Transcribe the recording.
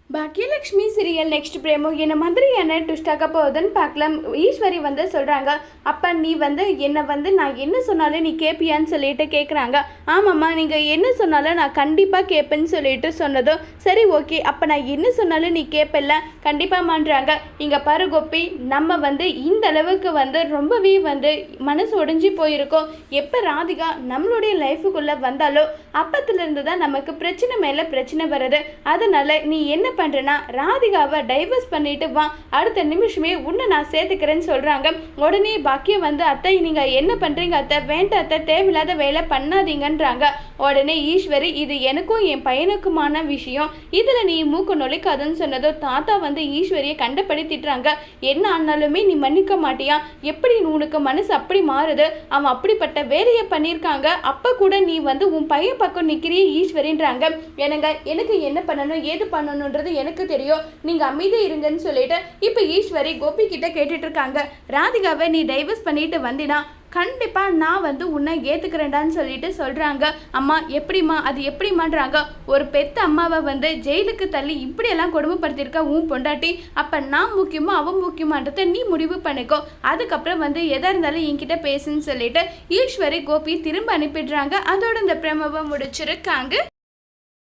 Baakiyalakshmi serial next பிரேமோ என்ன மாதிரியான ட்விஸ்டாக போகுதுன்னு பார்க்கலாம். ஈஸ்வரி வந்து சொல்கிறாங்க, அப்போ நீ வந்து என்னை வந்து நான் என்ன சொன்னாலும் நீ கேட்பியான்னு சொல்லிட்டு கேட்குறாங்க. ஆமாம்மா, நீங்கள் என்ன சொன்னாலும் நான் கண்டிப்பாக கேட்பேன்னு சொல்லிட்டு சொன்னதும் சரி ஓகே, அப்போ நான் என்ன சொன்னாலும் நீ கேட்பல கண்டிப்பாக மாட்டுறாங்க. இங்கே பாரு கோபி, நம்ம வந்து இந்த அளவுக்கு வந்து ரொம்பவே வந்து மனசு உடைஞ்சி போயிருக்கோம். எப்போ ராதிகா நம்மளுடைய லைஃபுக்குள்ளே வந்தாலோ அப்பத்துலேருந்து தான் நமக்கு பிரச்சனை மேலே பிரச்சனை வருது. அதனால் நீ என்ன பண்ணுறேன்னா ராதிகாவை டைவர்ஸ் பண்ணிட்டு வா, அடுத்த நிமிஷமே உன்னை நான் சேர்த்துக்கிறேன்னு சொல்கிறாங்க. உடனே பாக்கியம் வந்து அத்தை நீங்கள் என்ன பண்ணுறீங்க அத்தை, வேண்டாம் அத்தை, தேவையில்லாத வேலை பண்ணாதீங்கன்றாங்க. உடனே ஈஸ்வரி, இது எனக்கும் என் பையனுக்குமான விஷயம், இதில் நீ மூக்கு நுழைக்காதுன்னு சொன்னதோ தாத்தா வந்து ஈஸ்வரியை கண்டப்படுத்திட்டுறாங்க. என்ன ஆனாலுமே நீ மன்னிக்க மாட்டியா, எப்படி உனக்கு மனசு அப்படி மாறுது, அவன் அப்படிப்பட்ட வேலையை பண்ணியிருக்காங்க, அப்போ கூட நீ வந்து உன் பையன் பக்கம் நிற்கிறிய ஈஸ்வரின்றாங்க. எனக்கு என்ன பண்ணணும் ஏது பண்ணணுன்றது எனக்கு தெரியும், நீங்கள் அமைதி இருங்கன்னு சொல்லிட்டு இப்போ ஈஸ்வரி கோபி கிட்ட கேட்டுட்டு இருக்காங்க. ராதிகாவை நீ டைவர்ஸ் பண்ணிட்டு வந்தினா கண்டிப்பாக நான் வந்து உன்னை ஏற்றுக்கிறேன்டான்னு சொல்லிட்டு சொல்கிறாங்க. அம்மா எப்படிம்மா, அது எப்படிமான்றாங்க. ஒரு பெத்த அம்மாவை வந்து ஜெயிலுக்கு தள்ளி இப்படியெல்லாம் கொடுமைப்படுத்தியிருக்க உன் பொண்டாட்டி, அப்போ நான் முக்கியமோ அவன் முக்கியமான்றதை நீ முடிவு பண்ணிக்கோ, அதுக்கப்புறம் வந்து எதாக இருந்தாலும் என்கிட்ட பேசுன்னு சொல்லிட்டு ஈஸ்வரி கோபி திரும்ப அனுப்பிடுறாங்க. அதோட இந்த பிரமவை முடிச்சிருக்காங்க.